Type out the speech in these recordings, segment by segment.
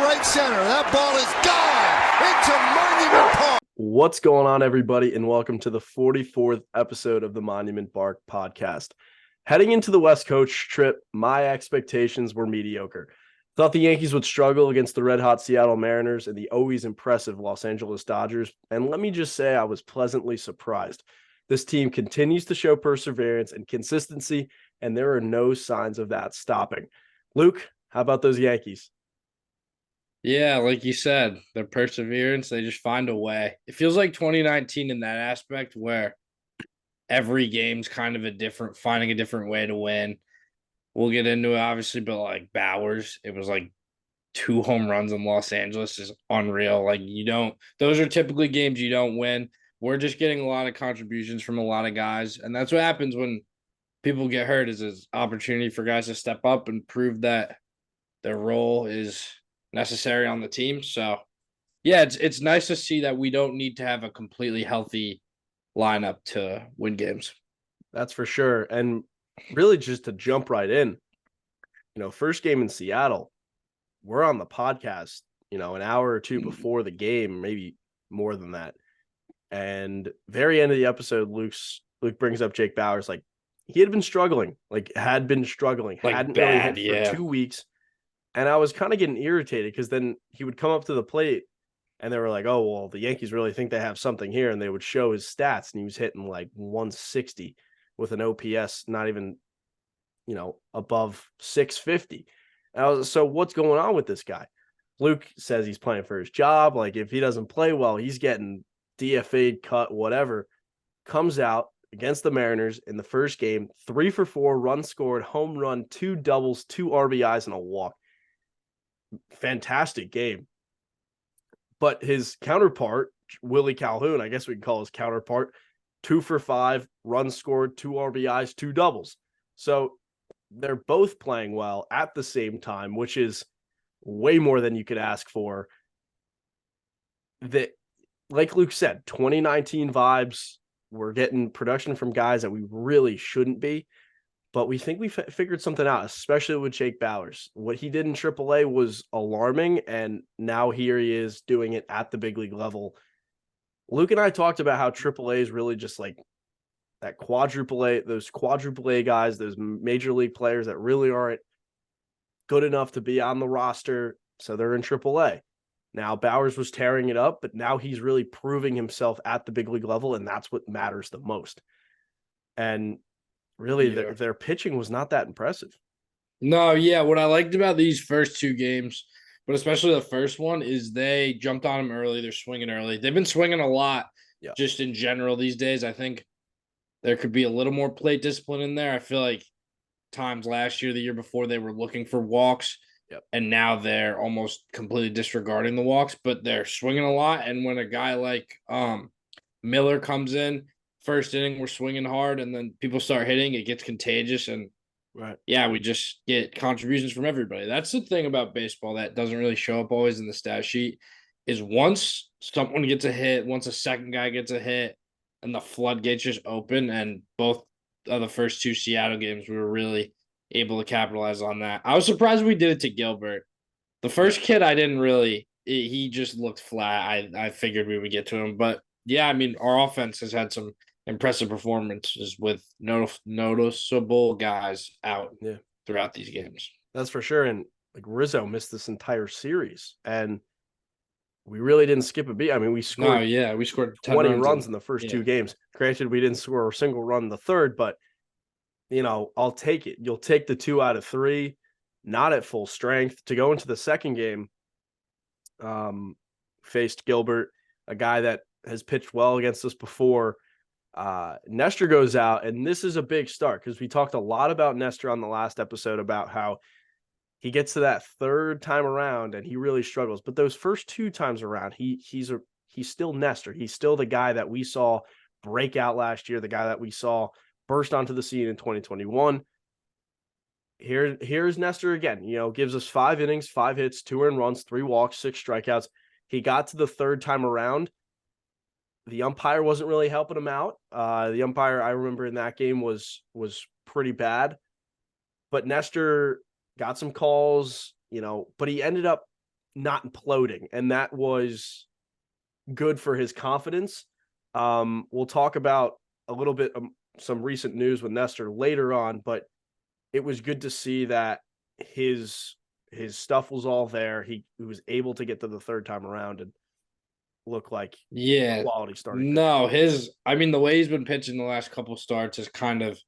right center. That ball is gone into Monument Park. What's going on, everybody, and welcome to the 44th episode of the Monument Park podcast. Heading into the West Coast trip, my expectations were mediocre. Thought the Yankees would struggle against the red-hot Seattle Mariners and the always impressive Los Angeles Dodgers, and let me just say I was pleasantly surprised. This team continues to show perseverance and consistency, and there are no signs of that stopping. Luke, how about those Yankees? Yeah, like you said, their perseverance, they just find a way. It feels like 2019 in that aspect where every game's kind of finding a different way to win. We'll get into it, obviously, but like Bowers, it was like 2 home runs in Los Angeles is unreal. Like those are typically games you don't win. We're just getting a lot of contributions from a lot of guys. And that's what happens when people get hurt is an opportunity for guys to step up and prove that their role is necessary on the team. So, yeah, it's nice to see that we don't need to have a completely healthy lineup to win games. That's for sure. And really just to jump right in, first game in Seattle, we're on the podcast, an hour or two before the game, maybe more than that. And very end of the episode, Luke brings up Jake Bowers. Like, he had been struggling, hadn't really hit for 2 weeks. And I was kind of getting irritated because then he would come up to the plate and they were like, oh, well, the Yankees really think they have something here. And they would show his stats and he was hitting like 160 with an OPS, not even, above 650. And I was, so what's going on with this guy? Luke says he's playing for his job. Like, if he doesn't play well, he's getting DFA'd, cut, whatever. Comes out against the Mariners in the first game, 3 for 4, runs scored, home run, 2 doubles, 2 RBIs, and a walk. Fantastic game. But his counterpart, Willie Calhoun, I guess we can call his counterpart, 2 for 5, runs scored, 2 RBIs, 2 doubles. So they're both playing well at the same time, which is way more than you could ask for. That, like Luke said, 2019 vibes. We're getting production from guys that we really shouldn't be. But we think we figured something out, especially with Jake Bowers. What he did in AAA was alarming, and now here he is doing it at the big league level. Luke and I talked about how AAA is really just like that those quadruple A guys, those major league players that really aren't good enough to be on the roster, so they're in AAA. Now, Bowers was tearing it up, but now he's really proving himself at the big league level, and that's what matters the most. And really, their pitching was not that impressive. No, yeah. What I liked about these first 2 games, but especially the first one, is they jumped on them early. They're swinging early. They've been swinging a lot just in general these days. I think there could be a little more plate discipline in there. I feel like times last year, the year before, they were looking for walks, and now they're almost completely disregarding the walks, but they're swinging a lot. And when a guy like Miller comes in, first inning, we're swinging hard, and then people start hitting. It gets contagious, and we just get contributions from everybody. That's the thing about baseball that doesn't really show up always in the stat sheet is once someone gets a hit, once a second guy gets a hit, and the floodgates just open. And both of the first 2 Seattle games, we were really able to capitalize on that. I was surprised we did it to Gilbert. The first kid, I didn't really. He just looked flat. I figured we would get to him, but yeah, I mean, our offense has had some impressive performances with noticeable guys out throughout these games. That's for sure. And like Rizzo missed this entire series, and we really didn't skip a beat. I mean, we scored. We scored 20 runs in the first 2 games. Granted, we didn't score a single run in the third, but I'll take it. You'll take the 2 out of 3, not at full strength. To go into the second game, faced Gilbert, a guy that has pitched well against us before. Nestor goes out, and this is a big start because we talked a lot about Nestor on the last episode about how he gets to that third time around and he really struggles. But those first 2 times around, he's still Nestor. He's still the guy that we saw break out last year, the guy that we saw burst onto the scene in 2021. Here's Nestor again. Gives us 5 innings, 5 hits, 2 earned runs, 3 walks, 6 strikeouts. He got to the third time around. The umpire wasn't really helping him out. The umpire, I remember in that game, was pretty bad. But Nestor got some calls, but he ended up not imploding, and that was good for his confidence. We'll talk about a little bit some recent news with Nestor later on, but it was good to see that his stuff was all there. He was able to get to the third time around and look like quality starting pitcher. No, the way he's been pitching the last couple starts is kind of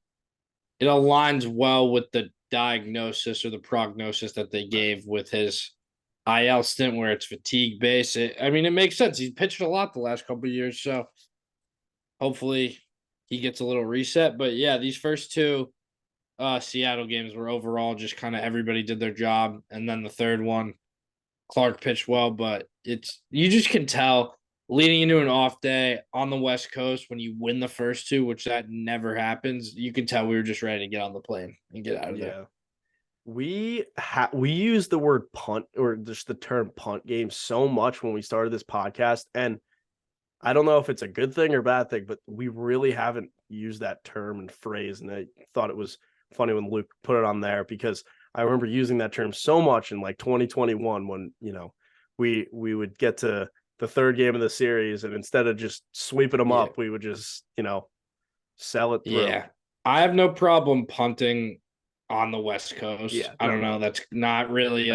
it aligns well with the diagnosis or the prognosis that they gave with his IL stint where it's fatigue based. It makes sense. He's pitched a lot the last couple of years, so hopefully he gets a little reset. But yeah, these first two Seattle games were overall just kind of everybody did their job, and then the third one, Clark pitched well, but you just can tell leading into an off day on the West Coast when you win the first two, which that never happens. You can tell we were just ready to get on the plane and get out of there. We use the word punt or just the term punt game so much when we started this podcast, and I don't know if it's a good thing or bad thing, but we really haven't used that term and phrase. And I thought it was funny when Luke put it on there because I remember using that term so much in like 2021 when, we would get to the third game of the series and instead of just sweeping them up, we would just, sell it through. Yeah. I have no problem punting on the West Coast. Yeah, I don't know. That's not really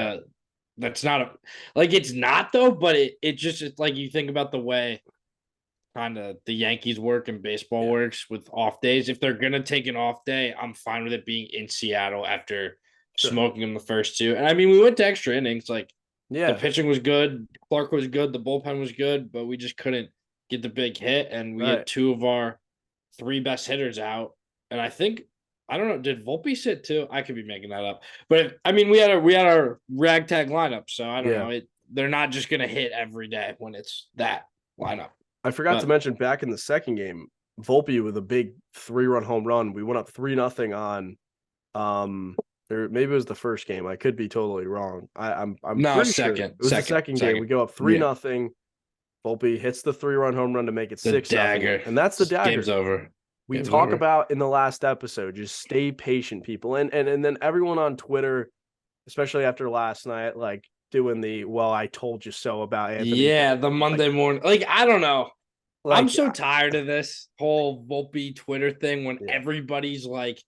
it's not though, but it's like you think about the way kind of the Yankees work and baseball works with off days. If they're going to take an off day, I'm fine with it being in Seattle after smoking them the first two. And we went to extra innings. Like, the pitching was good. Clark was good. The bullpen was good, but we just couldn't get the big hit. And we had two of our three best hitters out. And I don't know, did Volpe sit too? I could be making that up. But we had our ragtag lineup. So I don't know. They're not just going to hit every day when it's that lineup. I forgot to mention back in the second game, Volpe with a big 3-run home run. We went up 3-0 on or maybe it was the first game. I could be totally wrong. I'm pretty second. Sure. It was the second game. We go up 3-0. Volpe hits the 3-run home run to make it 6-0. And that's the dagger. Game's over. We talk about in the last episode, just stay patient, people. And then everyone on Twitter, especially after last night, like doing the I told you so about Anthony. Yeah, the Monday morning. Like, I don't know. I'm so tired of this whole Volpe Twitter thing when everybody's like,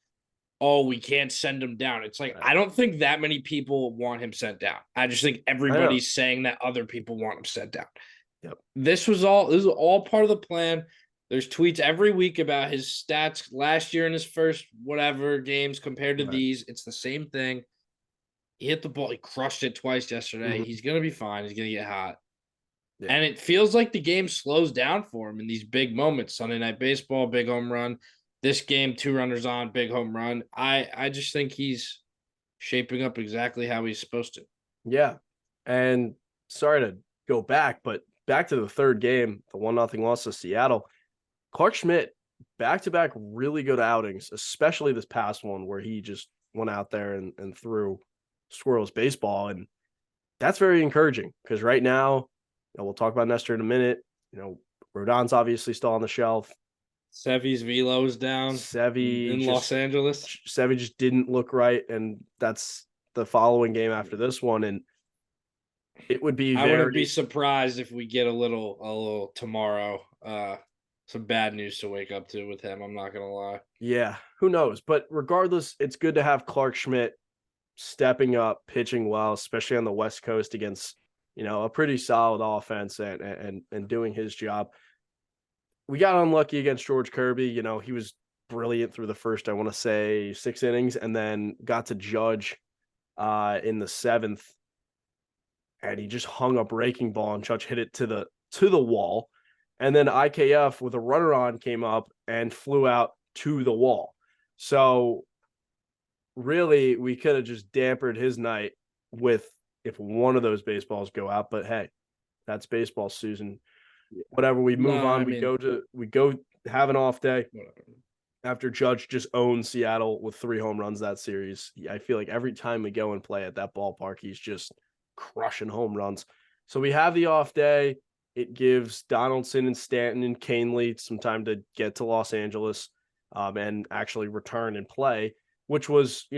oh, we can't send him down. It's like, I don't think that many people want him sent down. I just think everybody's saying that other people want him sent down. Yep. This was all part of the plan. There's tweets every week about his stats last year in his first whatever games compared to these. It's the same thing. He hit the ball. He crushed it twice yesterday. Mm-hmm. He's going to be fine. He's going to get hot. Yeah. And it feels like the game slows down for him in these big moments. Sunday Night Baseball, big home run. This game, 2 runners on, big home run. I just think he's shaping up exactly how he's supposed to. Yeah. And sorry to go back, but back to the third game, the 1-0 loss to Seattle. Clark Schmidt, back-to-back really good outings, especially this past one where he just went out there and threw squirrels baseball. And that's very encouraging because right now, we'll talk about Nestor in a minute. Rodon's obviously still on the shelf. Sevy's velo's down. Los Angeles. Sevy just didn't look right, and that's the following game after this one. And it would be I wouldn't be surprised if we get a little tomorrow. Some bad news to wake up to with him. I'm not gonna lie. Yeah, who knows? But regardless, it's good to have Clark Schmidt stepping up, pitching well, especially on the West Coast against a pretty solid offense and doing his job. We got unlucky against George Kirby. He was brilliant through the first, I want to say, 6 innings, and then got to Judge in the 7th, and he just hung a breaking ball, and Judge hit it to the wall. And then IKF with a runner on came up and flew out to the wall. So really, we could have just dampened his night if one of those baseballs go out. But hey, that's baseball, Susan. Whatever, we move on. We go have an off day. After Judge just owned Seattle with 3 home runs that series. I feel like every time we go and play at that ballpark, he's just crushing home runs. So we have the off day. It gives Donaldson and Stanton and Canely some time to get to Los Angeles and actually return and play, which was,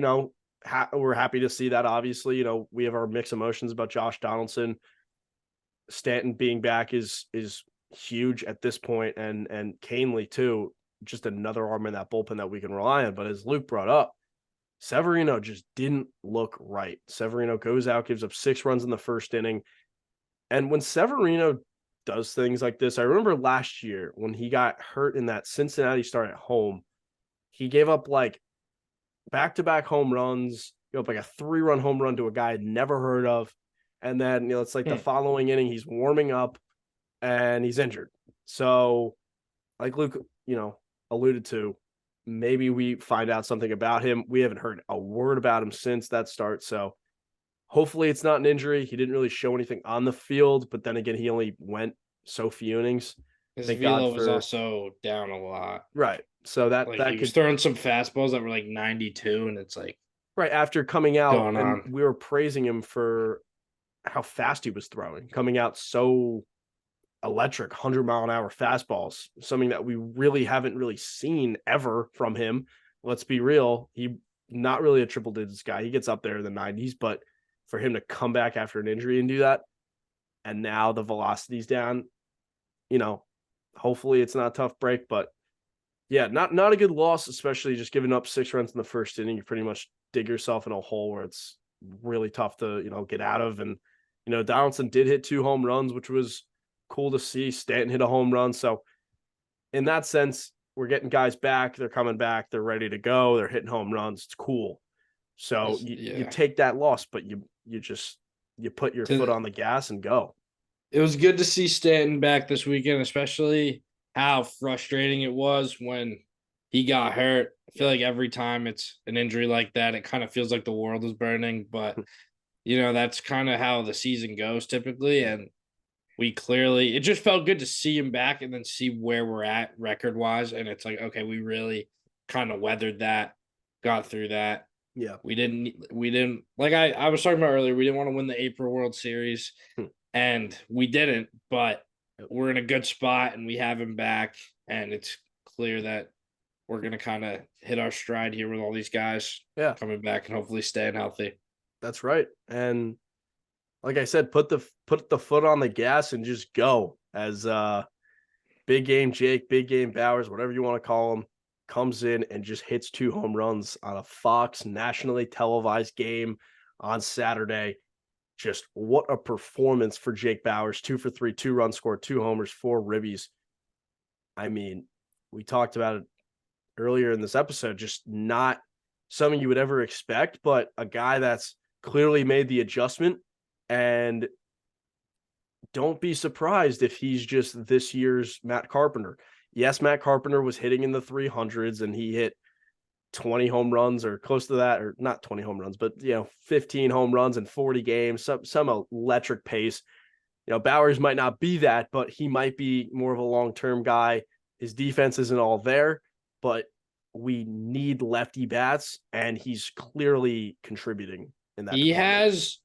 we're happy to see that. Obviously, we have our mixed emotions about Josh Donaldson. Stanton being back is huge at this point, and Canely too. Just another arm in that bullpen that we can rely on. But as Luke brought up, Severino just didn't look right. Severino goes out, gives up 6 runs in the first inning. And when Severino does things like this, I remember last year when he got hurt in that Cincinnati start at home, he gave up like back-to-back home runs, like a 3-run home run to a guy I'd never heard of. And then, it's like the following inning, he's warming up and he's injured. So like Luke, alluded to, maybe we find out something about him. We haven't heard a word about him since that start. So hopefully it's not an injury. He didn't really show anything on the field, but then again, he only went so few innings. His velo was also down a lot. Right. So that he was throwing some fastballs that were like 92, and it's like right after coming out, and we were praising him for how fast he was throwing, coming out so electric, 100-mile-an-hour fastballs, something that we really haven't really seen ever from him. Let's be real. He not really a triple digits guy. He gets up there in the 90s, but for him to come back after an injury and do that, and now the velocity's down, hopefully it's not a tough break, but yeah, not a good loss, especially just giving up 6 runs in the first inning. You pretty much dig yourself in a hole where it's really tough to, get out of. And, Donaldson did hit 2 home runs, which was cool to see. Stanton hit a home run. So in that sense, we're getting guys back. They're coming back. They're ready to go. They're hitting home runs. It's cool. So you take that loss, but you put your foot on the gas and go. It was good to see Stanton back this weekend, especially how frustrating it was when he got hurt. I feel like every time it's an injury like that, it kind of feels like the world is burning. But, that's kind of how the season goes typically. And it just felt good to see him back and then see where we're at record-wise. And it's like, okay, we really kind of weathered that, got through that. Yeah. We didn't like I was talking about earlier, we didn't want to win the April World Series, and we didn't, but we're in a good spot and we have him back, and it's clear that we're going to kind of hit our stride here with all these guys coming back and hopefully staying healthy. That's right. And like I said, put the foot on the gas and just go. As Big Game Jake, Big Game Bowers, whatever you want to call him, comes in and just hits 2 home runs on a Fox nationally televised game on Saturday. Just what a performance for Jake Bowers. 2 for 3, 2 runs scored, 2 homers, 4 ribbies. I mean, we talked about it earlier in this episode, just not something you would ever expect, but a guy that's clearly made the adjustment. And don't be surprised if he's just this year's Matt Carpenter. Yes, Matt Carpenter was hitting in the 300s and he hit 20 home runs or close to that, or not 20 home runs, but 15 home runs in 40 games, some electric pace. Bowers might not be that, but he might be more of a long-term guy. His defense isn't all there, but we need lefty bats, and he's clearly contributing in that. He has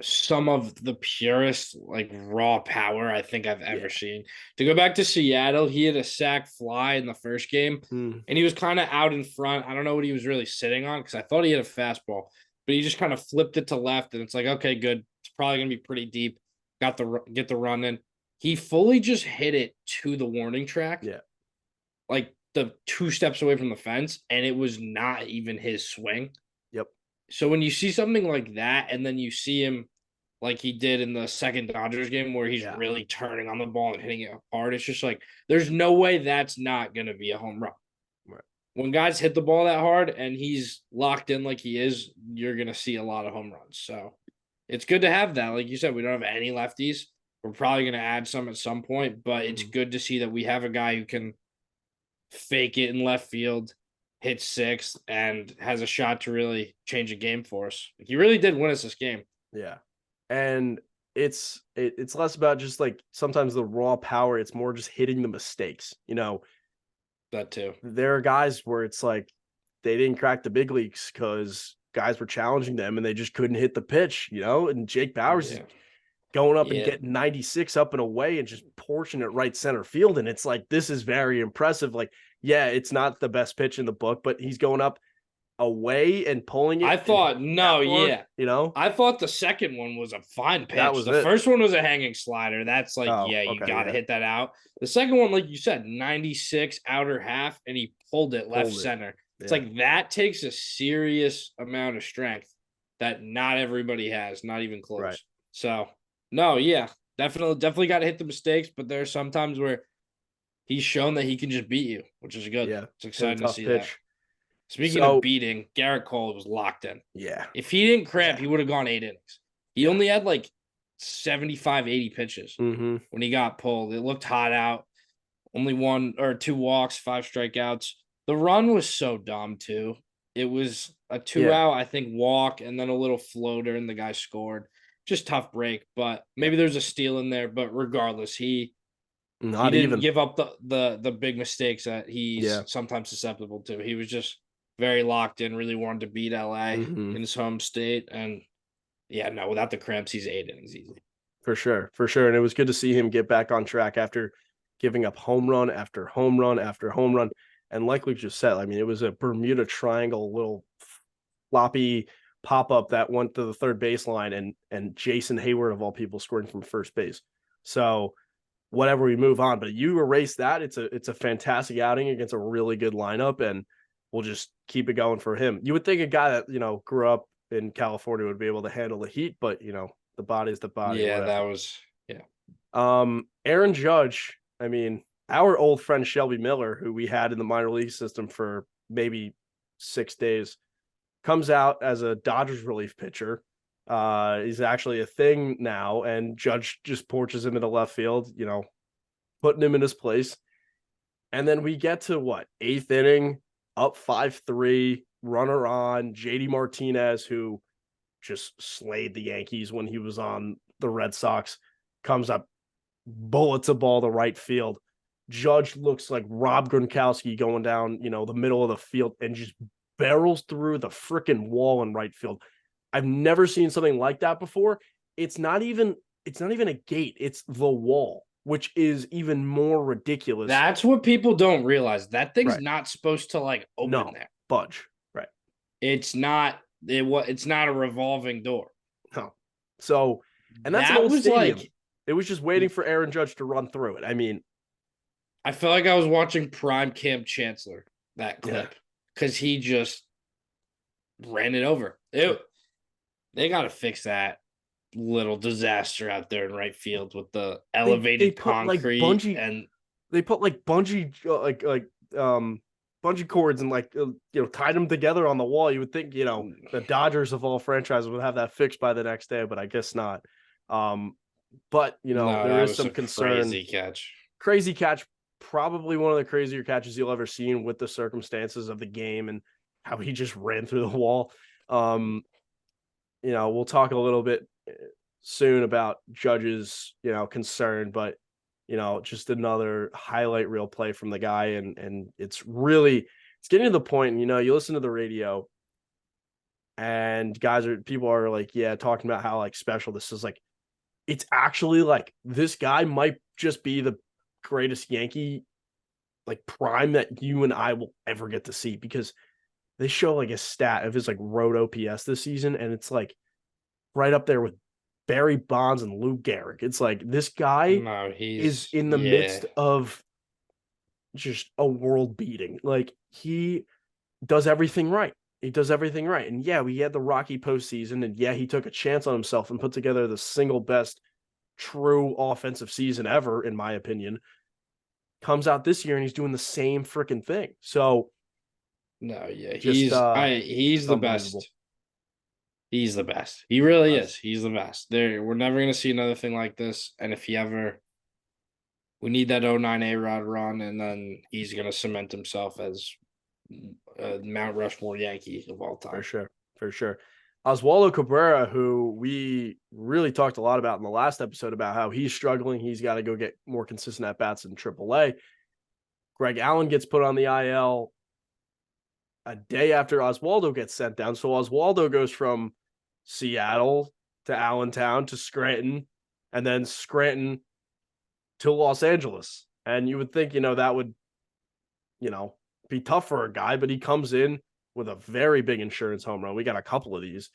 some of the purest raw power I think I've ever seen. To go back to Seattle, he had a sac fly in the first game, and he was kind of out in front. I don't know what he was really sitting on because I thought he had a fastball, but he just kind of flipped it to left, and it's like, okay, good. It's probably gonna be pretty deep. Get the run in. He fully just hit it to the warning track. Yeah, like the 2 steps away from the fence, and it was not even his swing. Yep. So when you see something like that, and then you see him like he did in the second Dodgers game where he's really turning on the ball and hitting it hard, it's just like, there's no way that's not going to be a home run. Right. When guys hit the ball that hard and he's locked in like he is, you're going to see a lot of home runs. So it's good to have that. Like you said, we don't have any lefties. We're probably going to add some at some point, but it's good to see that we have a guy who can fake it in left field, hit 6, and has a shot to really change a game for us. He really did win us this game. Yeah. And it's less about just sometimes the raw power. It's more just hitting the mistakes, That too. There are guys where it's like they didn't crack the big leagues because guys were challenging them and they just couldn't hit the pitch, and Jake Bowers is going up and getting 96 up and away and just portioning it right center field. And it's like, this is very impressive. It's not the best pitch in the book, but he's going up away and pulling it. I thought, I thought the second one was a fine pitch. That was the it. first one was a hanging slider. That's like, you okay, got to hit that out. The second one, like you said, 96 outer half, and he pulled it left center. It's like that takes a serious amount of strength that not everybody has, not even close. Right. So, no, definitely got to hit the mistakes, but there are some times where he's shown that he can just beat you, which is good. Yeah, It's exciting to see pitch. that. Speaking of beating, Garrett Cole was locked in. Yeah. If he didn't cramp, he would have gone 8 innings. He only had like 75, 80 pitches when he got pulled. It looked hot out. Only 1 or 2 walks, 5 strikeouts. The run was so dumb, too. It was a 2-out, I think, walk, and then a little floater, and the guy scored. Just tough break, but maybe there's a steal in there. But regardless, he didn't give up the big mistakes that he's sometimes susceptible to. He was just very locked in, really wanted to beat LA in his home state. And without the cramps, he's 8 innings easy. For sure. And it was good to see him get back on track after giving up home run after home run after home run. And like we just said, I mean, it was a Bermuda Triangle, little floppy pop-up that went to the third baseline, and Jason Hayward, of all people, scoring from first base. So whatever, we move on. But you erase that, it's a fantastic outing against a really good lineup, and we'll just keep it going for him. You would think a guy that, grew up in California would be able to handle the heat, but, the body's the body. Yeah, whatever. that was, Aaron Judge, I mean, our old friend Shelby Miller, who we had in the minor league system for maybe 6 days, comes out as a Dodgers relief pitcher. He's actually a thing now, and Judge just porches him into left field, putting him in his place. And then we get to 8th inning, up 5-3, runner on, JD Martinez, who just slayed the Yankees when he was on the Red Sox, comes up, bullets a ball to right field. Judge looks like Rob Gronkowski going down, the middle of the field, and just barrels through the freaking wall in right field. I've never seen something like that before. It's not even a gate, it's the wall, which is even more ridiculous. That's what people don't realize. That thing's not supposed to open there. Budge. Right. It's not a revolving door. No. So, and that's an old stadium. It was just waiting for Aaron Judge to run through it. I mean, I feel like I was watching Prime Camp Chancellor, that clip, because he just ran it over. They got to fix that little disaster out there in right field with the elevated concrete. They put bungee bungee cords and tied them together on the wall. You would think the Dodgers of all franchises would have that fixed by the next day, but I guess not. But there is some concern. Crazy catch. Probably one of the crazier catches you'll ever seen with the circumstances of the game and how he just ran through the wall. We'll talk a little bit soon about Judge's, concern, but, just another highlight reel play from the guy. And it's getting to the point, you listen to the radio and people are talking about how special this is. It's actually this guy might just be the greatest Yankee prime that you and I will ever get to see, because they show a stat of his road OPS this season, and it's right up there with Barry Bonds and Lou Gehrig. It's this guy is in the midst of just a world beating. He does everything right. And we had the rocky postseason, and he took a chance on himself and put together the single best true offensive season ever, in my opinion. Comes out this year and he's doing the same freaking thing. So he's the best. He's the best. He really is. He's the best. We're never gonna see another thing like this. And if we need that 09 A-Rod run, and then he's gonna cement himself as Mount Rushmore Yankee of all time. For sure. Oswaldo Cabrera, who we really talked a lot about in the last episode about how he's struggling. He's got to go get more consistent at-bats in AAA. Greg Allen gets put on the IL a day after Oswaldo gets sent down. So Oswaldo goes from Seattle to Allentown to Scranton, and then Scranton to Los Angeles. And you would think, that would, be tough for a guy, but he comes in, with a very big insurance home run. We got a couple of these.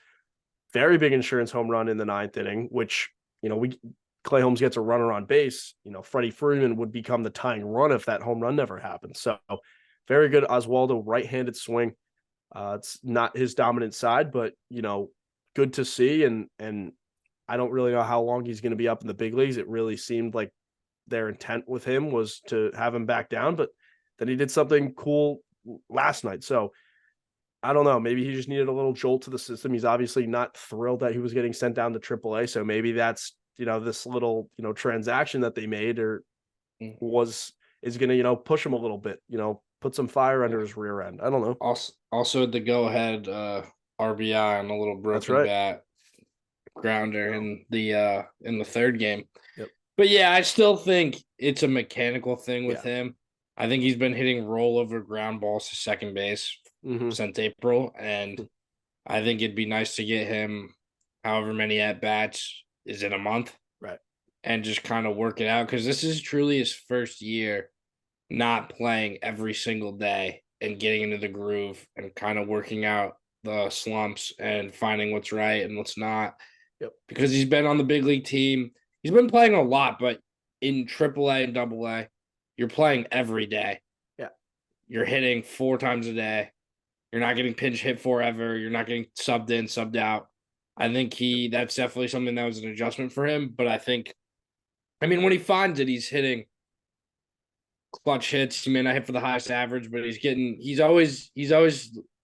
Very big insurance home run in the 9th inning, which, Clay Holmes gets a runner on base. Freddie Freeman would become the tying run if that home run never happened. So very good Oswaldo right-handed swing. It's not his dominant side, but, good to see. And I don't really know how long he's going to be up in the big leagues. It really seemed like their intent with him was to have him back down, but then he did something cool last night. So I don't know. Maybe he just needed a little jolt to the system. He's obviously not thrilled that he was getting sent down to AAA. So maybe that's, this little, transaction that they made is going to, push him a little bit, put some fire under his rear end. I don't know. Also the go ahead RBI on a little broken bat grounder in the 3rd game. Yep. But yeah, I still think it's a mechanical thing with him. I think he's been hitting rollover ground balls to second base since April, and I think it'd be nice to get him however many at bats is in a month, right? And just kind of work it out, because this is truly his first year not playing every single day and getting into the groove and kind of working out the slumps and finding what's right and what's not. Yep. Because he's been on the big league team. He's been playing a lot, but in AAA and AA, you're playing every day. Yeah. You're hitting 4 times a day. You're not getting pinch hit forever. You're not getting subbed in, subbed out. I think that's definitely something that was an adjustment for him. But when he finds it, he's hitting clutch hits. He may not hit for the highest average, but he's always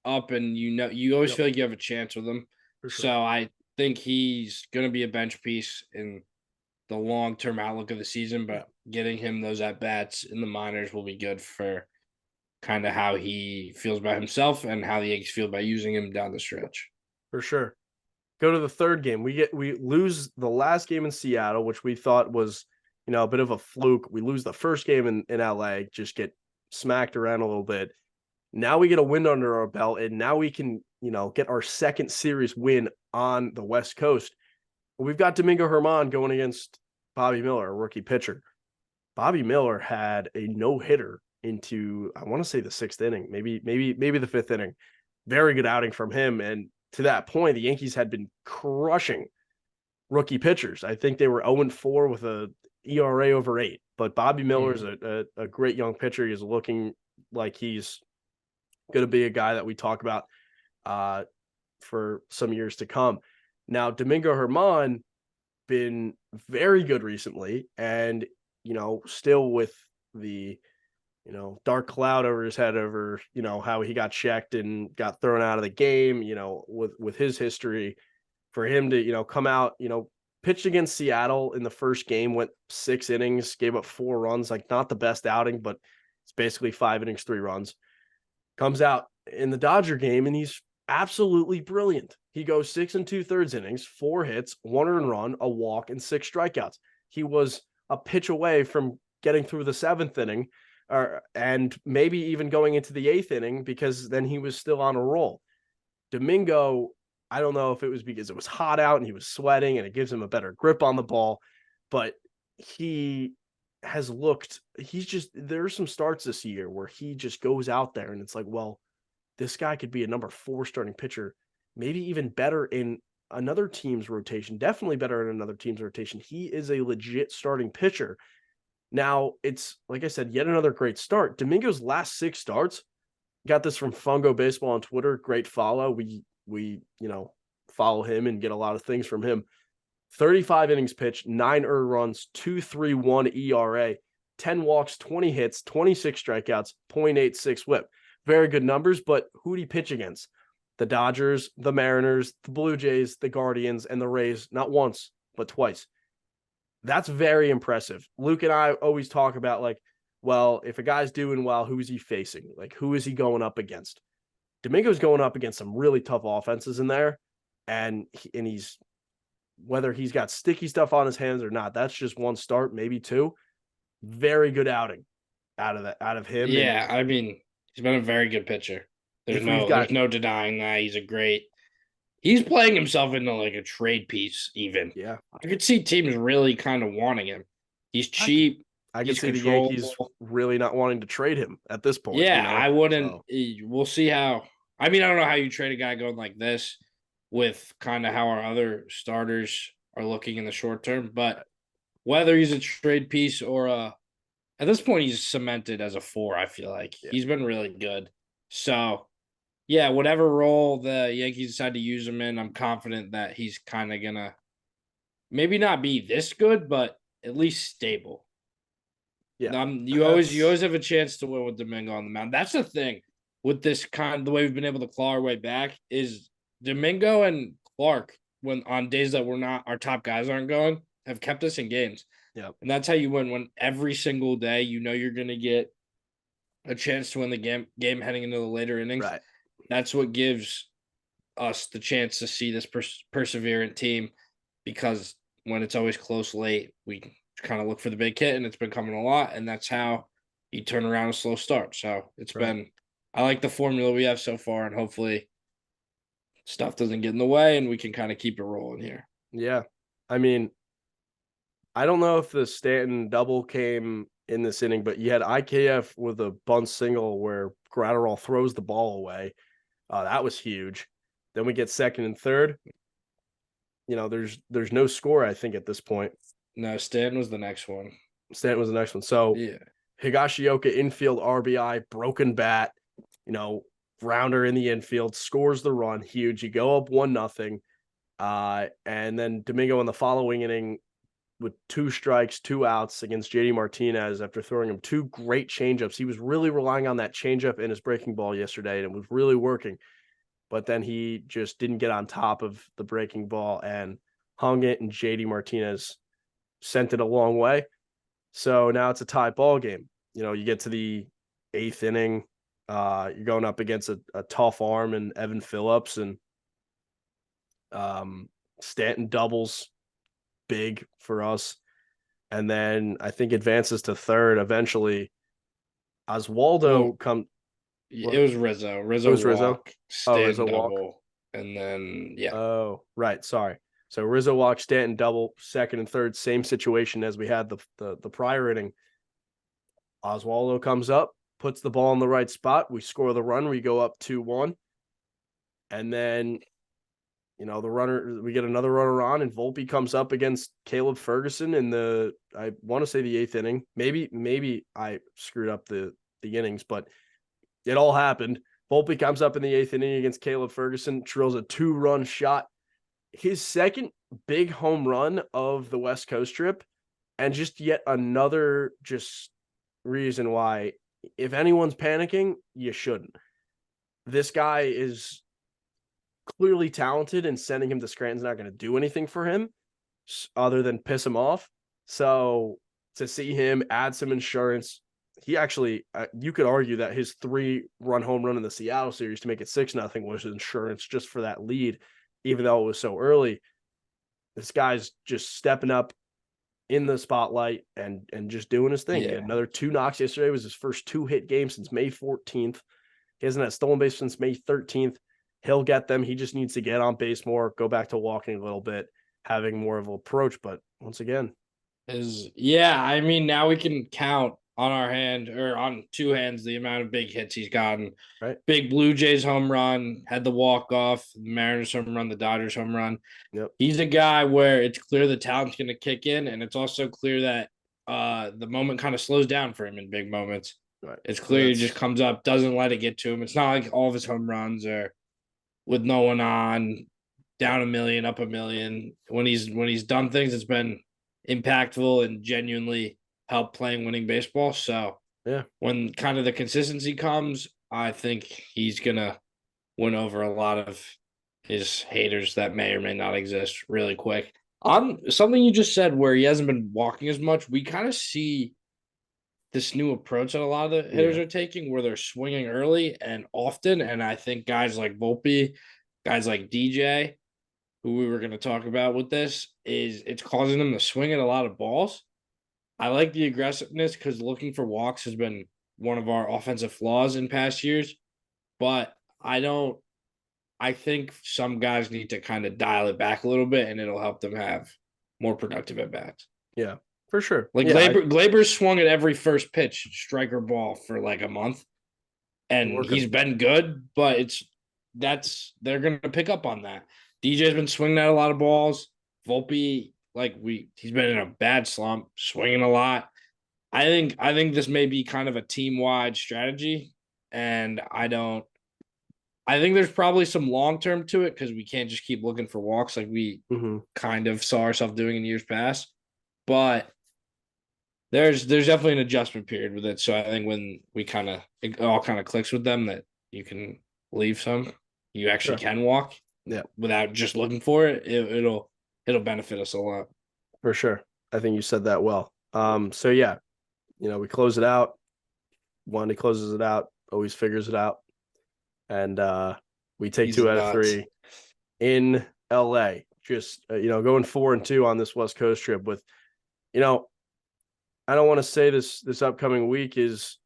up, and you always feel like you have a chance with him. For sure. So I think he's going to be a bench piece in the long-term outlook of the season, but getting him those at-bats in the minors will be good for kind of how he feels about himself and how the Yankees feel about using him down the stretch. For sure. Go to the 3rd game. We lose the last game in Seattle, which we thought was, a bit of a fluke. We lose the first game in LA, just get smacked around a little bit. Now we get a win under our belt, and now we can, get our 2nd series win on the West Coast. We've got Domingo Germán going against Bobby Miller, a rookie pitcher. Bobby Miller had a no-hitter into, I want to say, the 6th inning, maybe the 5th inning. Very good outing from him. And to that point, the Yankees had been crushing rookie pitchers. I think they were 0-4 with a ERA over 8. But Bobby Miller is a great young pitcher. He's looking like he's going to be a guy that we talk about for some years to come. Now, Domingo Germán been very good recently, and still with the dark cloud over his head over how he got checked and got thrown out of the game, with his history, for him to come out, pitched against Seattle in the first game, went 6 innings, gave up 4 runs, like not the best outing, but it's basically 5 innings, 3 runs. Comes out in the Dodger game and he's absolutely brilliant. He goes 6 2/3 innings, 4 hits, 1 earned run, a walk, and 6 strikeouts. He was a pitch away from getting through the 7th inning, and maybe even going into the 8th inning, because then he was still on a roll. Domingo, I don't know if it was because it was hot out and he was sweating and it gives him a better grip on the ball, but he has looked, there are some starts this year where he just goes out there and it's like, well, this guy could be a number 4 starting pitcher, maybe even better in another team's rotation, definitely better in another team's rotation. He is a legit starting pitcher. Now, it's, like I said, yet another great start. Domingo's last 6 starts, got this from Fungo Baseball on Twitter, great follow. We follow him and get a lot of things from him. 35 innings pitched, 9 earned runs, 2.31 ERA, 10 walks, 20 hits, 26 strikeouts, 0.86 whip. Very good numbers, but who did he pitch against? The Dodgers, the Mariners, the Blue Jays, the Guardians, and the Rays, not once, but twice. That's very impressive. Luke and I always talk about, like, well, if a guy's doing well, who is he facing? Like, who is he going up against? Domingo's going up against some really tough offenses in there, and he's, whether he's got sticky stuff on his hands or not, that's just 1 start, maybe 2. Very good outing out of him. Yeah, and he's been a very good pitcher. There's no denying that. He's playing himself into like a trade piece even. Yeah. I could see teams really kind of wanting him. He's cheap. I could see the Yankees really not wanting to trade him at this point. Yeah, I wouldn't. So. We'll see how I mean, I don't know how you trade a guy going like this with kind of how our other starters are looking in the short term, but whether he's a trade piece or at this point he's cemented as a 4, I feel like. Yeah. He's been really good. So, yeah, whatever role the Yankees decide to use him in, I'm confident that he's kind of going to maybe not be this good, but at least stable. Yeah. You always have a chance to win with Domingo on the mound. That's the thing with this the way we've been able to claw our way back is Domingo and Clark, when on days that we're not, our top guys aren't going, have kept us in games. Yeah. And that's how you win, when every single day you know you're going to get a chance to win the game heading into the later innings. Right. That's what gives us the chance to see this perseverant team, because when it's always close late, we kind of look for the big hit, and it's been coming a lot, and that's how you turn around a slow start. So it's been, I like the formula we have so far, and hopefully stuff doesn't get in the way and we can kind of keep it rolling here. Yeah. I mean, I don't know if the Stanton double came in this inning, but you had IKF with a bunt single where Gratterall throws the ball away. That was huge. Then we get second and third. You know, there's no score, I think, at this point. No, Stanton was the next one. Stanton was the next one. So yeah, Higashioka infield RBI, broken bat, you know, rounder in the infield, scores the run, huge. You go up 1-0. And then Domingo in the following inning with 2 strikes, 2 outs against JD Martinez after throwing him 2 great changeups. He was really relying on that changeup in his breaking ball yesterday, and it was really working. But then he just didn't get on top of the breaking ball and hung it, and JD Martinez sent it a long way. So now it's a tie ball game. You know, you get to the 8th inning, you're going up against a tough arm and Evan Phillips, and Stanton doubles big for us. And then I think advances to third eventually. Oswaldo come. It was Rizzo. Rizzo was walk, Stanton Rizzo double, walk. and then yeah. Oh, right. Sorry. So Rizzo walk, Stanton double, second and third, same situation as we had the prior inning. Oswaldo comes up, puts the ball in the right spot. We score the run. We go up 2-1. And then, you know, we get another runner on, and Volpe comes up against Caleb Ferguson in I want to say the 8th inning. Maybe I screwed up the innings, but it all happened. Volpe comes up in the 8th inning against Caleb Ferguson, drills a 2-run shot. His second big home run of the West Coast trip, and just yet another reason why, if anyone's panicking, you shouldn't. This guy is clearly talented, and sending him to Scranton's not going to do anything for him other than piss him off. So to see him add some insurance, he actually, you could argue that his 3-run home run in the Seattle series to make it 6-0 was insurance just for that lead, even though it was so early. This guy's just stepping up in the spotlight and just doing his thing. Yeah. He had another 2 knocks yesterday. It was his first 2-hit game since May 14th. He hasn't had stolen base since May 13th. He'll get them. He just needs to get on base more, go back to walking a little bit, having more of an approach. But once again, I mean, now we can count on our hand, or on 2 hands, the amount of big hits he's gotten. Right. Big Blue Jays home run, had the walk-off, the Mariners home run, the Dodgers home run. Yep. He's a guy where it's clear the talent's going to kick in, and it's also clear that the moment kind of slows down for him in big moments. Right. It's clear he just comes up, doesn't let it get to him. It's not like all of his home runs are with no one on, down 1 million, up 1 million. When he's done things, it's been impactful and genuinely helped playing winning baseball. So yeah, when kind of the consistency comes, I think he's gonna win over a lot of his haters that may or may not exist really quick. On something you just said where he hasn't been walking as much, we kind of see this new approach that a lot of the hitters are taking, where they're swinging early and often. And I think guys like Volpe, guys like DJ, who we were going to talk about with this, it's causing them to swing at a lot of balls. I like the aggressiveness because looking for walks has been one of our offensive flaws in past years. But I think some guys need to kind of dial it back a little bit, and it'll help them have more productive at-bats. Yeah, for sure. Like Glaber swung at every first pitch, striker ball for like a month, and he's been good, but it's they're going to pick up on that. DJ's been swinging at a lot of balls. Volpe, he's been in a bad slump, swinging a lot. I think this may be kind of a team-wide strategy, and I think there's probably some long-term to it because we can't just keep looking for walks like we kind of saw ourselves doing in years past. But there's definitely an adjustment period with it. So I think when it all kind of clicks with them that you can leave some, you actually can walk without just looking for it. It'll benefit us a lot. For sure. I think you said that well. So yeah, we close it out. Wandy closes it out, always figures it out. And we take He's 2 out nuts. of 3 in LA. Just going 4-2 on this West Coast trip with, I don't want to say this upcoming week is.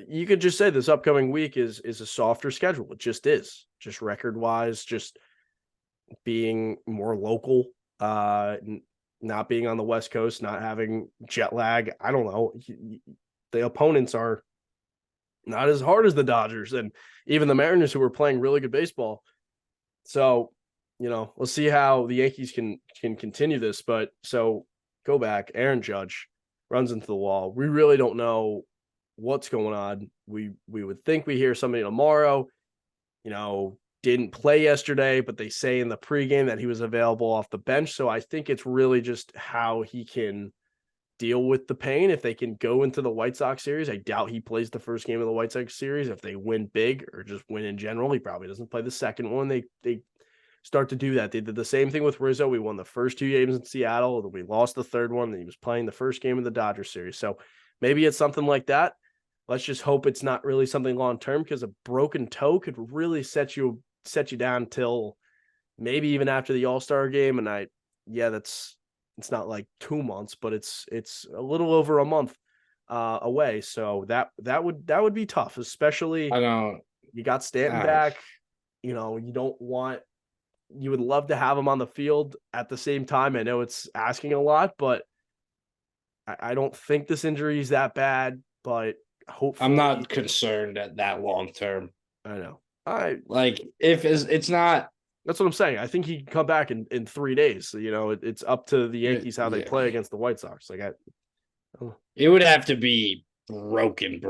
You could just say this upcoming week is a softer schedule. It just is, just record wise, just being more local, not being on the West Coast, not having jet lag. I don't know. The opponents are not as hard as the Dodgers and even the Mariners, who were playing really good baseball. So, we'll see how the Yankees can continue this. But so go back, Aaron Judge runs into the wall. We really don't know what's going on. We would think we hear somebody tomorrow. Didn't play yesterday, but they say in the pregame that he was available off the bench. So I think it's really just how he can deal with the pain. If they can go into the White Sox series, I doubt he plays the first game of the White Sox series. If they win big or just win in general, he probably doesn't play the second one. They start to do that. They did the same thing with Rizzo. We won the first 2 games in Seattle. We lost the third one. And he was playing the first game of the Dodgers series. So maybe it's something like that. Let's just hope it's not really something long-term, because a broken toe could really set you down till maybe even after the All-Star game. And it's not like 2 months, but it's a little over a month away. So that would be tough, especially I know you got Stanton back. You would love to have him on the field at the same time. I know it's asking a lot, but I don't think this injury is that bad, but hopefully I'm not concerned at that long term. I know. If it's not. That's what I'm saying. I think he can come back in 3 days. It's up to the Yankees how they play against the White Sox. It would have to be broken.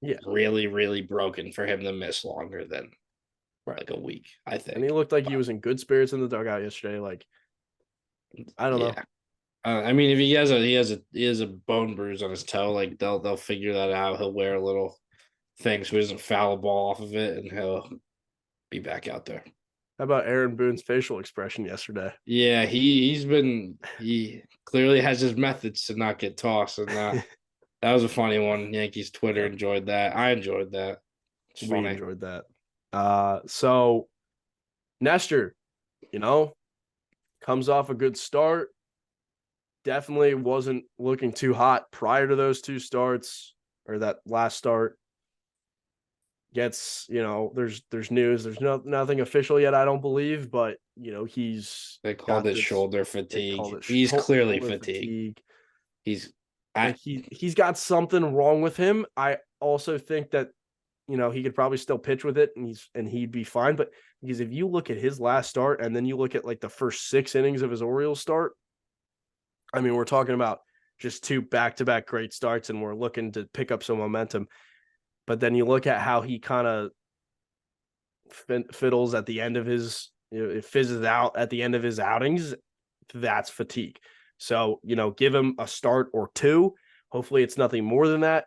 Yeah. Really, really broken for him to miss longer than like a week, I think. And he looked like he was in good spirits in the dugout yesterday. I don't know. I mean, if he has a bone bruise on his toe, they'll figure that out. He'll wear a little thing so he doesn't foul a ball off of it, and he'll be back out there. How about Aaron Boone's facial expression yesterday? Yeah, he clearly has his methods to not get tossed, and that was a funny one. Yankees Twitter enjoyed that. I enjoyed that. It's funny. We enjoyed that. So Nestor, comes off a good start. Definitely wasn't looking too hot prior to those 2 starts, or that last start. Gets, there's news. There's nothing official yet, I don't believe, but they called it shoulder fatigue. He's clearly fatigued. He's got something wrong with him. I also think that he could probably still pitch with it, and he'd be fine. But because if you look at his last start and then you look at the first 6 innings of his Orioles start, I mean, we're talking about just 2 back-to-back great starts, and we're looking to pick up some momentum. But then you look at how he kind of fiddles at the end of his, it fizzes out at the end of his outings. That's fatigue. So, give him a start or 2. Hopefully it's nothing more than that.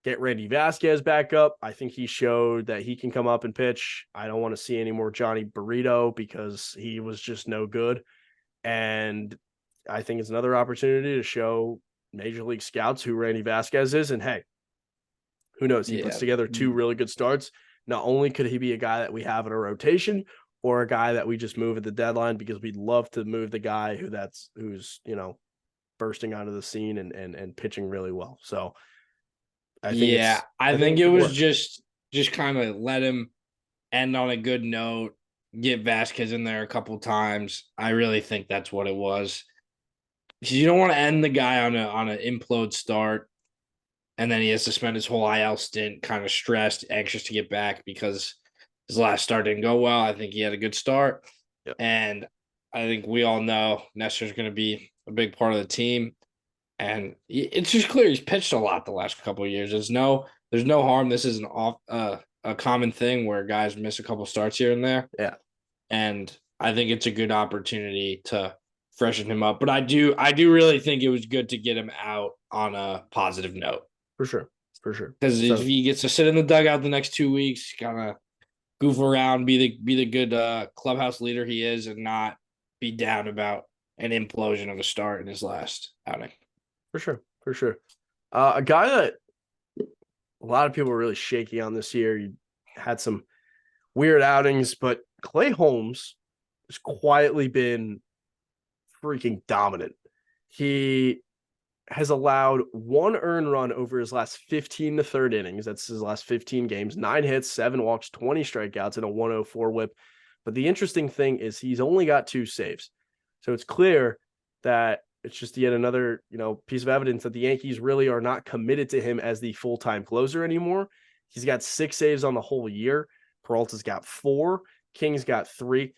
Get Randy Vasquez back up. I think he showed that he can come up and pitch. I don't want to see any more Johnny Burrito because he was just no good. And I think it's another opportunity to show Major League scouts who Randy Vasquez is. And hey, who knows? He puts together 2 really good starts. Not only could he be a guy that we have in a rotation or a guy that we just move at the deadline, because we'd love to move the guy who's bursting onto the scene and pitching really well. So I think it was just kind of let him end on a good note, get Vasquez in there a couple times. I really think that's what it was. You don't want to end the guy on an implode start, and then he has to spend his whole IL stint kind of stressed, anxious to get back because his last start didn't go well. I think he had a good start. Yep. And I think we all know Nestor's going to be a big part of the team. And it's just clear he's pitched a lot the last couple of years. There's no harm. This is a common thing where guys miss a couple starts here and there. Yeah. And I think it's a good opportunity to freshen him up. But I do really think it was good to get him out on a positive note. For sure. Because if he gets to sit in the dugout the next 2 weeks, kind of goof around, be the good clubhouse leader he is, and not be down about an implosion of a start in his last outing. For sure. A guy that a lot of people were really shaky on this year. He had some weird outings, but Clay Holmes has quietly been freaking dominant. He has allowed 1 earned run over his last 15 to third innings. That's his last 15 games, 9 hits, 7 walks, 20 strikeouts, and a 104 whip. But the interesting thing is he's only got 2 saves. So it's clear that it's just yet another, piece of evidence that the Yankees really are not committed to him as the full-time closer anymore. He's got 6 saves on the whole year. Peralta's got 4. King's got 3.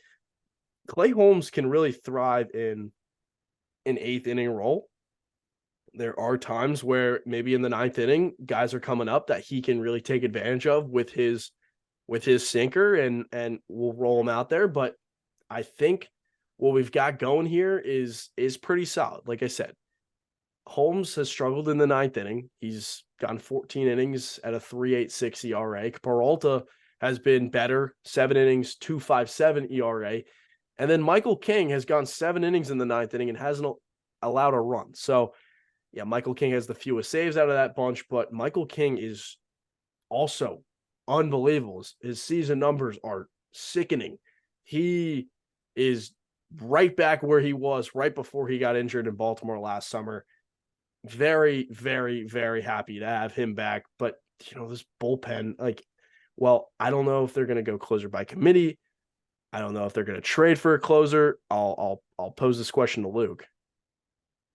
Clay Holmes can really thrive in an 8th inning role. There are times where maybe in the 9th inning, guys are coming up that he can really take advantage of with his sinker, and we'll roll him out there. But I think what we've got going here is pretty solid. Like I said, Holmes has struggled in the 9th inning. He's gone 14 innings at a 3.86 ERA. Peralta has been better, 7 innings, 2.57 ERA. And then Michael King has gone 7 innings in the 9th inning and hasn't allowed a run. So, yeah, Michael King has the fewest saves out of that bunch, but Michael King is also unbelievable. His season numbers are sickening. He is right back where he was right before he got injured in Baltimore last summer. Very, very, very happy to have him back. But, this bullpen, I don't know if they're going to go closer by committee. I don't know if they're going to trade for a closer. I'll pose this question to Luke.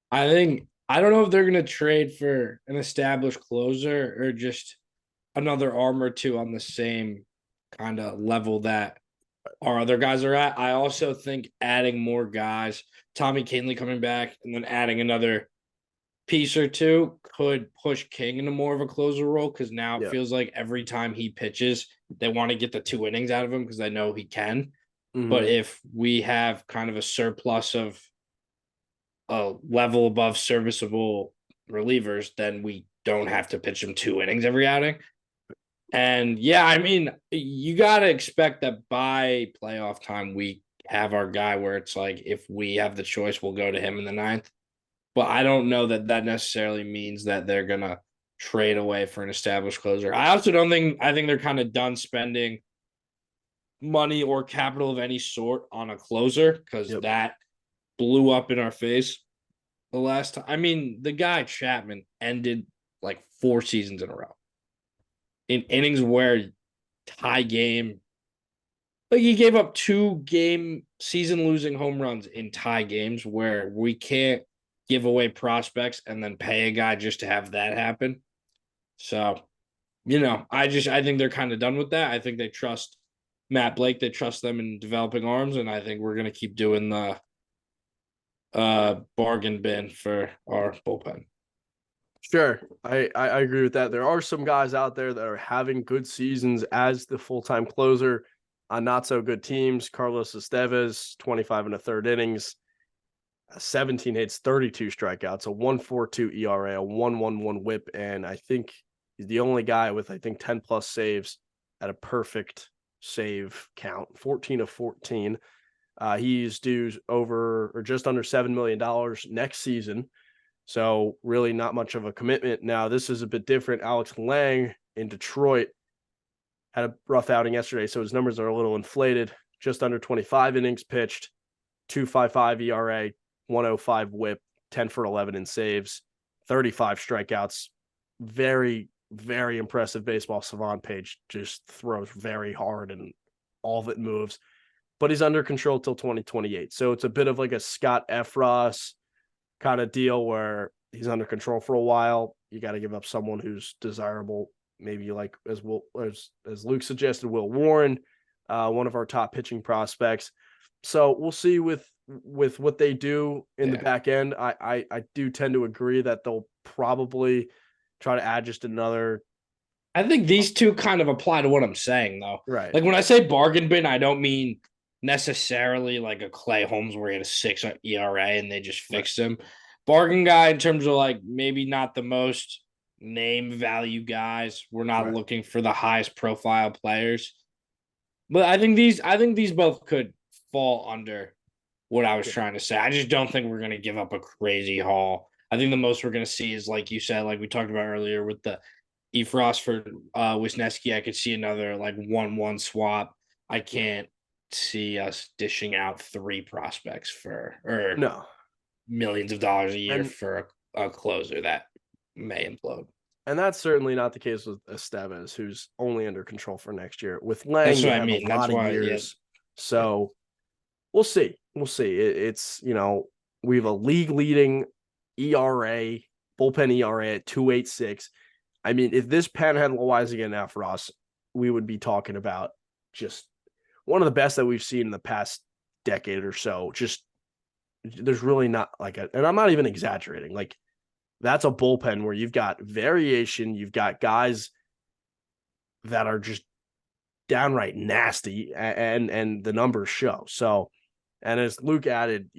I don't know if they're going to trade for an established closer or just another arm or two on the same kind of level that our other guys are at. I also think adding more guys, Tommy Kahnle coming back, and then adding another piece or two could push King into more of a closer role, because now it feels like every time he pitches, they want to get the 2 innings out of him because they know he can. Mm-hmm. But if we have kind of a surplus of a level above serviceable relievers, then we don't have to pitch him 2 innings every outing. And you got to expect that by playoff time, we have our guy where it's like, if we have the choice, we'll go to him in the 9th. But I don't know that necessarily means that they're going to trade away for an established closer. I think they're kind of done spending money or capital of any sort on a closer, because that blew up in our face the last time. The guy Chapman ended like 4 seasons in a row in innings where tie game, like he gave up 2 season losing home runs in tie games, where we can't give away prospects and then pay a guy just to have that happen. So, I think they're kind of done with that. I think they trust Matt Blake. They trust them in developing arms, and I think we're going to keep doing the bargain bin for our bullpen. Sure. I agree with that. There are some guys out there that are having good seasons as the full-time closer on not so good teams. Carlos Estevez, 25 and a third innings, 17 hits, 32 strikeouts, a 1.42 ERA, a 1.11 whip, and I think he's the only guy with 10 plus saves at a perfect save count, 14 of 14. He's due over or just under $7 million next season. So really not much of a commitment. Now, this is a bit different. Alex Lang in Detroit had a rough outing yesterday, so his numbers are a little inflated. Just under 25 innings pitched, 2.55 ERA, 105 whip, 10 for 11 in saves, 35 strikeouts. Very, very impressive baseball savant page. Just throws very hard and all of it moves. But he's under control till 2028. So it's a bit of like a Scott Efros kind of deal where he's under control for a while. You got to give up someone who's desirable, maybe like as Luke suggested, Will Warren, one of our top pitching prospects. So we'll see with what they do in the back end. I do tend to agree that they'll probably try to add just another. I think these two kind of apply to what I'm saying, though. Right. Like when I say bargain bin, I don't mean necessarily like a Clay Holmes where he had a 6 ERA and they just fixed him. Bargain guy in terms of like maybe not the most name value guys. We're not looking for the highest profile players. But I think these both could fall under what I was trying to say. I just don't think we're going to give up a crazy haul. I think the most we're going to see is, like you said, like we talked about earlier with the Efros for Wisniewski. I could see another like 1-1 swap. I can't see us dishing out 3 prospects for millions of dollars a year for a closer that may implode. And that's certainly not the case with Estevez, who's only under control for next year. With Lang, that's you what have I mean. a lot of years. So we'll see. We'll see. It's, we have a league-leading ERA, bullpen ERA at 2.86. I mean, if this pen had Loizaga now for us, we would be talking about just one of the best that we've seen in the past decade or so. Just there's really not and I'm not even exaggerating. Like, that's a bullpen where you've got variation, you've got guys that are just downright nasty, and the numbers show. So, and as Luke added,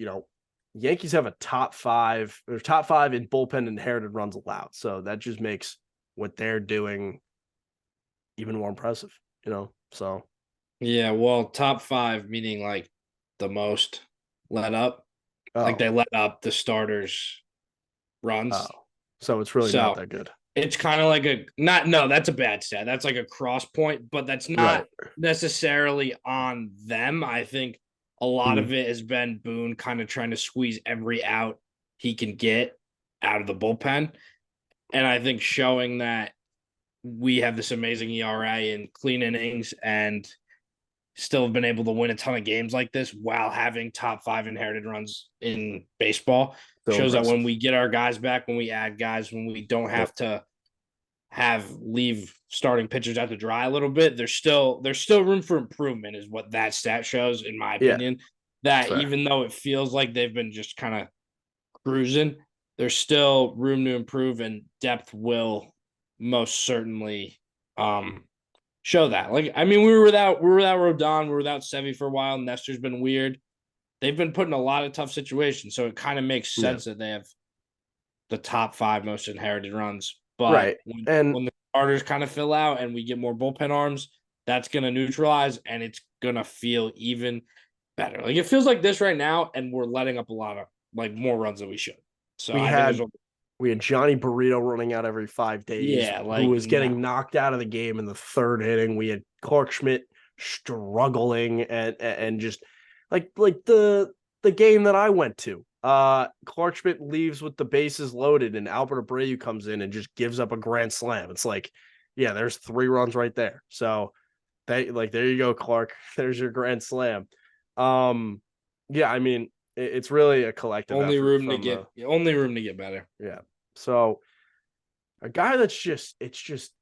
Yankees have a top 5 in bullpen inherited runs allowed. So that just makes what they're doing even more impressive, so. Yeah, well, top 5 meaning like the most let up. Like they let up the starters runs. So it's really not that good. It's kind of like that's a bad stat. That's like a cross point, but that's not necessarily on them. I think a lot of it has been Boone kind of trying to squeeze every out he can get out of the bullpen. And I think showing that we have this amazing ERA and clean innings and still have been able to win a ton of games like this while having top 5 inherited runs in baseball shows that when we get our guys back, when we add guys, when we don't have to leave starting pitchers out to dry a little bit, there's still room for improvement is what that stat shows, in my opinion. That even though it feels like they've been just kind of cruising, there's still room to improve, and depth will most certainly show that. Like, I mean, we were without Rodon, we were without Sevy for a while. Nestor's been weird. They've been put in a lot of tough situations, so it kind of makes sense that they have the top 5 most inherited runs. But when the starters kind of fill out and we get more bullpen arms, that's going to neutralize, and it's going to feel even better. Like, it feels like this right now, and we're letting up a lot of more runs than we should. So we had Johnny Burrito running out every 5 days, who was getting knocked out of the game in the 3rd inning. We had Clark Schmidt struggling and just like the game that I went to. Clark Schmidt leaves with the bases loaded, and Albert Abreu comes in and just gives up a grand slam. It's like, there's 3 runs right there. So there you go, Clark. There's your grand slam. I mean, it's really a collective. Only room to get better. Yeah. So a guy that's just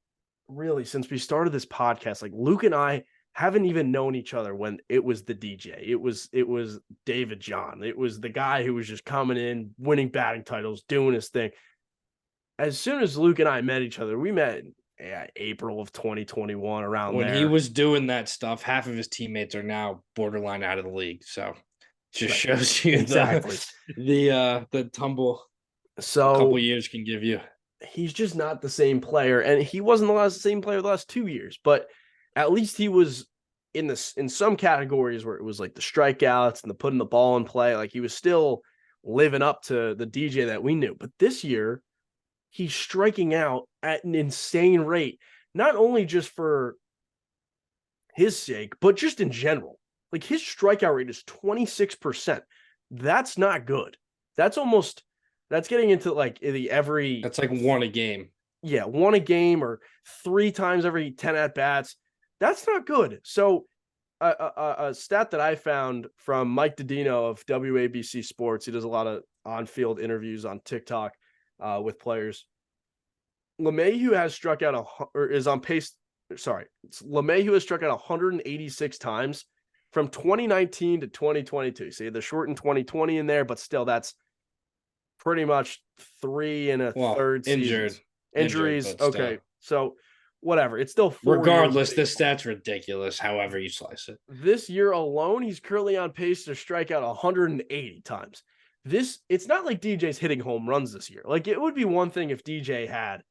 really, since we started this podcast, like Luke and I haven't even known each other when it was the DJ. It was David John. It was the guy who was just coming in, winning batting titles, doing his thing. As soon as Luke and I met each other, we met in April of 2021, around when there. he was doing that stuff, half of his teammates are now borderline out of the league. So it just shows you the tumble a couple years can give you. He's just not the same player, and he wasn't the same player the last 2 years, but at least he was in some categories where it was like the strikeouts and the putting the ball in play. Like, he was still living up to the DJ that we knew. But this year, he's striking out at an insane rate, not only just for his sake, but just in general. Like, his strikeout rate is 26%. That's not good. That's getting into like that's like 1 a game. Yeah, 1 a game or 3 times every 10 at-bats. That's not good. So a stat that I found from Mike Didino of WABC Sports, he does a lot of on-field interviews on TikTok with players. LeMahieu has struck out or is on pace sorry, LeMahieu has struck out 186 times from 2019 to 2022. See, the shortened 2020 in there, but still, that's pretty much 3 1/3 seasons. Injuries, but okay. still. So whatever. It's still 4 Regardless, years. this stat's ridiculous, however you slice it. This year alone, he's currently on pace to strike out 180 times. It's not like DJ's hitting home runs this year. Like, it would be one thing if DJ had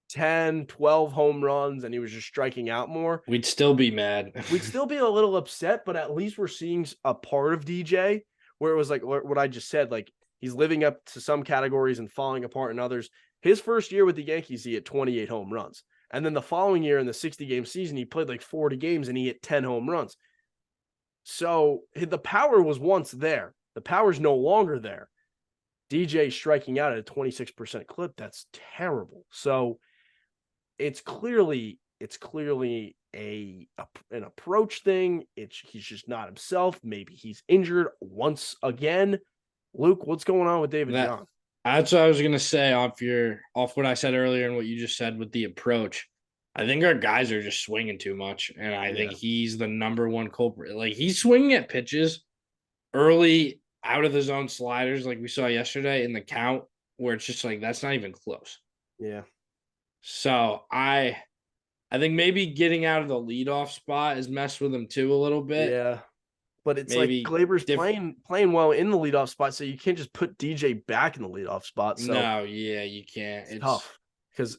10, 12 home runs and he was just striking out more. We'd still be mad. We'd still be a little upset, but at least we're seeing a part of DJ where it was like what I just said, like he's living up to some categories and falling apart in others. His first year with the Yankees, he hit 28 home runs. And then the following year in the 60-game season, he played like 40 games and he hit 10 home runs. So the power was once there. The power's no longer there. DJ striking out at a 26% clip. That's terrible. So it's clearly an approach thing. He's just not himself. Maybe he's injured once again. Luke, what's going on with David John? That's what I was gonna say off what I said earlier and what you just said with the approach. I think our guys are just swinging too much, and I think he's the number one culprit. Like, he's swinging at pitches early out of the zone sliders, like we saw yesterday in the count, where it's just like that's not even close. Yeah. So I think maybe getting out of the leadoff spot has messed with him too a little bit. Yeah. But it's maybe like Glaber's playing well in the leadoff spot, so you can't just put DJ back in the leadoff spot. So no, yeah, you can't. It's tough because,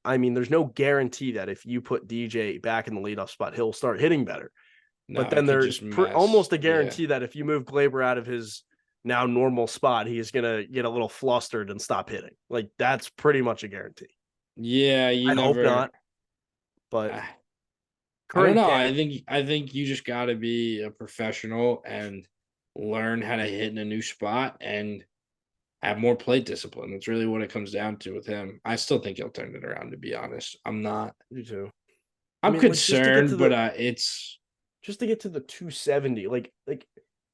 I mean, there's no guarantee that if you put DJ back in the leadoff spot, he'll start hitting better. No, but then there's almost a guarantee that if you move Glaber out of his now normal spot, he's going to get a little flustered and stop hitting. Like, that's pretty much a guarantee. Yeah, I hope not. But I don't know. I think you just got to be a professional and learn how to hit in a new spot and have more plate discipline. That's really what it comes down to with him. I still think he'll turn it around, to be honest. I'm not. You too. I'm concerned, but it's just to get to the 270. Like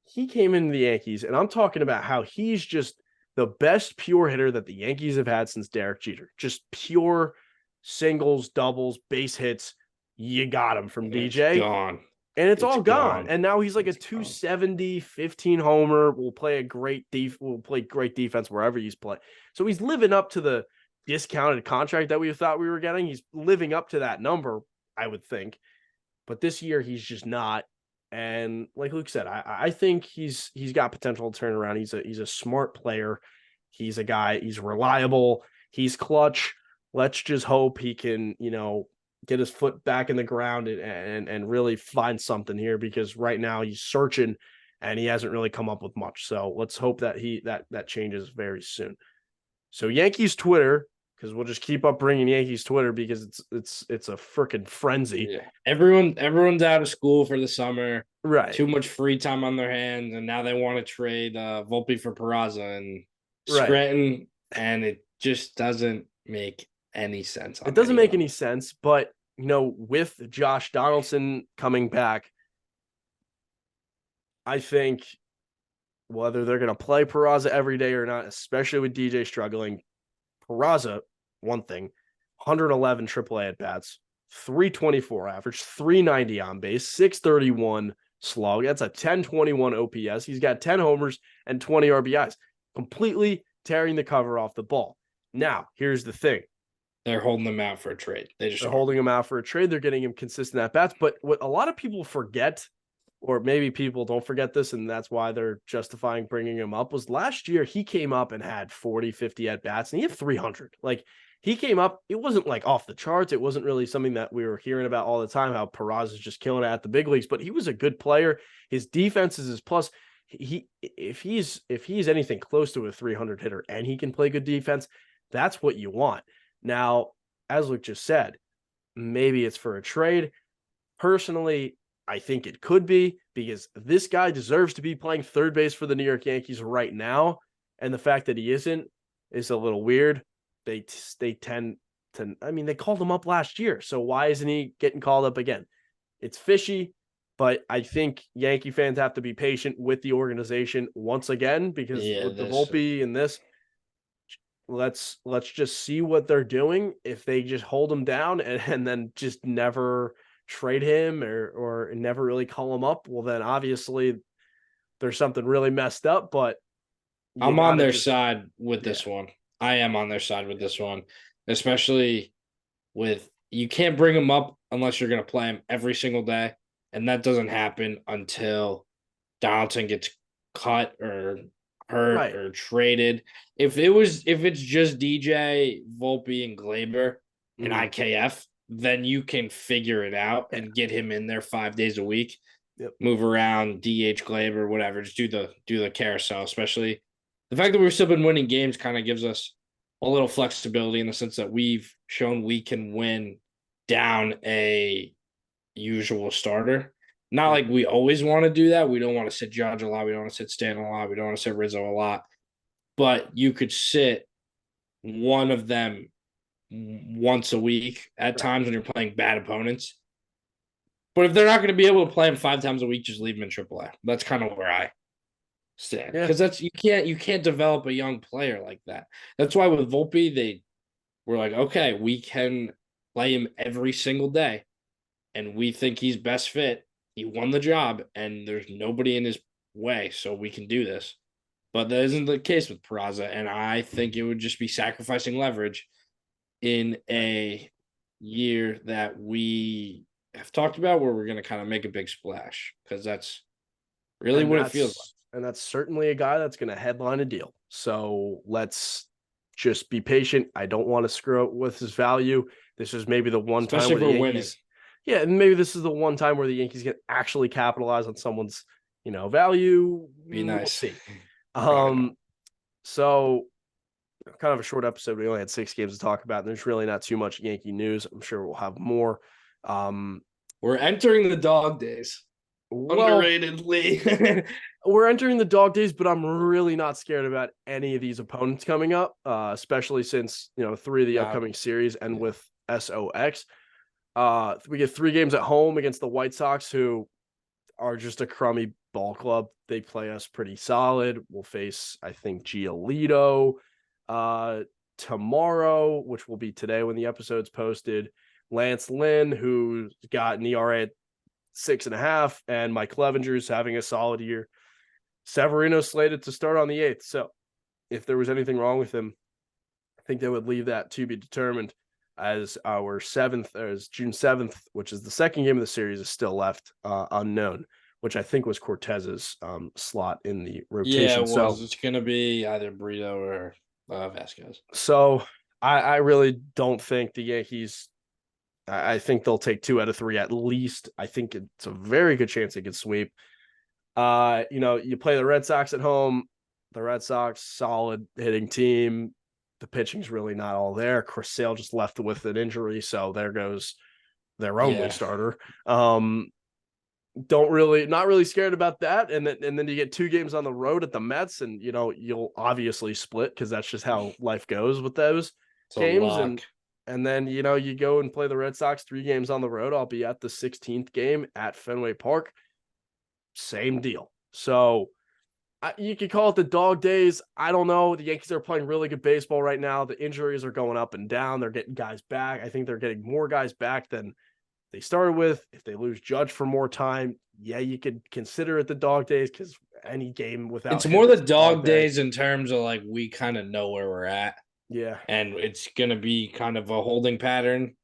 he came into the Yankees, and I'm talking about how he's just the best pure hitter that the Yankees have had since Derek Jeter. Just pure singles, doubles, base hits. You got him from DJ. Gone. And it's all gone. And now he's like a 270, 15 homer. Will play great defense wherever he's playing. So he's living up to the discounted contract that we thought we were getting. He's living up to that number, I would think. But this year he's just not. And like Luke said, I think he's got potential to turn around. He's a smart player. He's a guy, he's reliable, he's clutch. Let's just hope he can, get his foot back in the ground and really find something here, because right now he's searching and he hasn't really come up with much. So let's hope that that changes very soon. So Yankees Twitter, because we'll just keep up bringing Yankees Twitter because it's a freaking frenzy. Yeah. Everyone's out of school for the summer. Right. Too much free time on their hands, and now they want to trade Volpe for Peraza and Scranton, and it just doesn't make any sense. It doesn't make any sense, but with Josh Donaldson coming back, I think whether they're going to play Peraza every day or not, especially with DJ struggling, Peraza, one thing, 111 AAA at bats, 324 average, 390 on base, 631 slug. That's a 1021 OPS. He's got 10 homers and 20 RBIs, completely tearing the cover off the ball. Now, here's the thing. They're holding him out for a trade. They're holding him out for a trade. They're getting him consistent at bats. But what a lot of people forget, or maybe people don't forget this, and that's why they're justifying bringing him up, was last year he came up and had 40, 50 at bats, and he had 300. Like, he came up, it wasn't like off the charts. It wasn't really something that we were hearing about all the time, how Peraza is just killing it at the big leagues, but he was a good player. His defense is his plus. If he's anything close to a 300 hitter and he can play good defense, that's what you want. Now, as Luke just said, maybe it's for a trade. Personally, I think it could be, because this guy deserves to be playing third base for the New York Yankees right now. And the fact that he isn't is a little weird. They tend to, they called him up last year. So why isn't he getting called up again? It's fishy, but I think Yankee fans have to be patient with the organization once again, because with the Volpe and this, let's just see what they're doing. If they just hold him down and then just never trade him or never really call him up, well, then obviously there's something really messed up. But I'm on their side with this one. I am on their side with this one, especially with you can't bring him up unless you're going to play him every single day, and that doesn't happen until Donaldson gets cut or hurt or traded. If it's just DJ, Volpe, and Glaber and IKF, then you can figure it out and get him in there 5 days a week. Yep. Move around, DH, Glaber, whatever. Just do the carousel. Especially the fact that we've still been winning games kind of gives us a little flexibility in the sense that we've shown we can win down a usual starter. Not like we always want to do that. We don't want to sit Judge a lot. We don't want to sit Stanton a lot. We don't want to sit Rizzo a lot. But you could sit one of them once a week at times when you're playing bad opponents. But if they're not going to be able to play him 5 times a week, just leave him in AAA. That's kind of where I stand. Because that's you can't develop a young player like that. That's why with Volpe, they were like, okay, we can play him every single day. And we think he's best fit. He won the job, and there's nobody in his way, so we can do this. But that isn't the case with Peraza, and I think it would just be sacrificing leverage in a year that we have talked about where we're going to kind of make a big splash, because that's really what it feels like. And that's certainly a guy that's going to headline a deal. So let's just be patient. I don't want to screw up with his value. This is maybe the one time where the Yankees winning. Yeah, and maybe this is the one time where the Yankees can actually capitalize on someone's, value. Be nice. We'll see. So kind of a short episode. We only had 6 games to talk about, and there's really not too much Yankee news. I'm sure we'll have more. We're entering the dog days. Underratedly. We're entering the dog days, but I'm really not scared about any of these opponents coming up, especially since, 3 of the upcoming series and with SOX. We get 3 games at home against the White Sox, who are just a crummy ball club. They play us pretty solid. We'll face, I think, Giolito tomorrow, which will be today when the episode's posted. Lance Lynn, who's got an ERA at 6.5, and Mike Clevenger's having a solid year. Severino slated to start on the 8th. So if there was anything wrong with him, I think they would leave that to be determined, as our June 7th, which is the second game of the series, is still left unknown, which I think was Cortez's slot in the rotation. Yeah, it was. So it's going to be either Brito or Vasquez. So I really don't think the Yankees, I think they'll take 2 out of 3 at least. I think it's a very good chance they could sweep. You play the Red Sox at home. The Red Sox, solid hitting team. The pitching's really not all there. Chris Sale just left with an injury, so there goes their only starter. Not really scared about that. And then you get 2 games on the road at the Mets, and you'll obviously split because that's just how life goes with those games. And then you go and play the Red Sox 3 games on the road. I'll be at the 16th game at Fenway Park. Same deal. So you could call it the dog days. I don't know. The Yankees are playing really good baseball right now. The injuries are going up and down. They're getting guys back. I think they're getting more guys back than they started with. If they lose Judge for more time, you could consider it the dog days, because any game without it's more the dog days in terms of like we kind of know where we're at. Yeah. And it's going to be kind of a holding pattern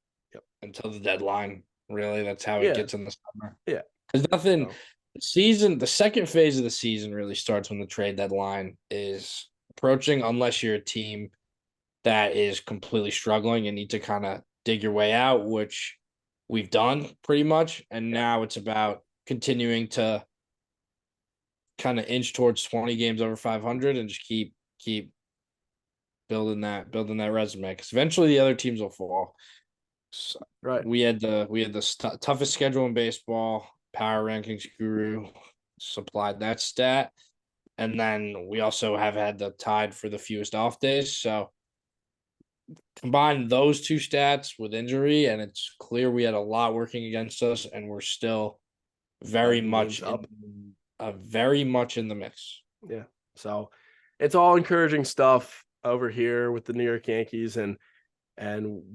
until the deadline. Really, that's how it gets in the summer. Yeah. There's nothing. The second phase of the season really starts when the trade deadline is approaching, unless you're a team that is completely struggling and need to kind of dig your way out, which we've done pretty much. And now it's about continuing to kind of inch towards 20 games over 500 and just keep building that resume, because eventually the other teams will fall. So, right. We had the toughest schedule in baseball. Power Rankings Guru supplied that stat. And then we also have had the tied for the fewest off days. So combine those 2 stats with injury, and it's clear we had a lot working against us, and we're still very much in the mix. Yeah. So it's all encouraging stuff. over here with the New York Yankees, and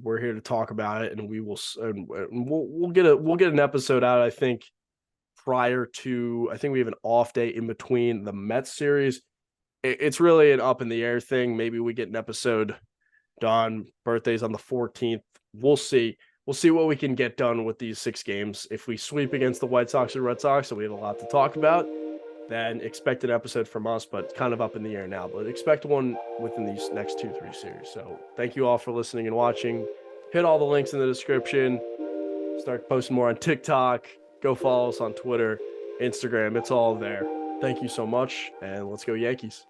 we're here to talk about it. And we'll get an episode out, I think, prior to, I think we have an off day in between the Mets series. It's really an up in the air thing. Maybe we get an episode done. Birthday's on the 14th. We'll see. We'll see what we can get done with these 6 games. If we sweep against the White Sox and Red Sox, so we have a lot to talk about, then expect an episode from us, but kind of up in the air now. But expect one within these next 2-3 series. So thank you all for listening and watching. Hit all the links in the description. Start posting more on TikTok. Go follow us on Twitter, Instagram. It's all there. Thank you so much, and let's go Yankees.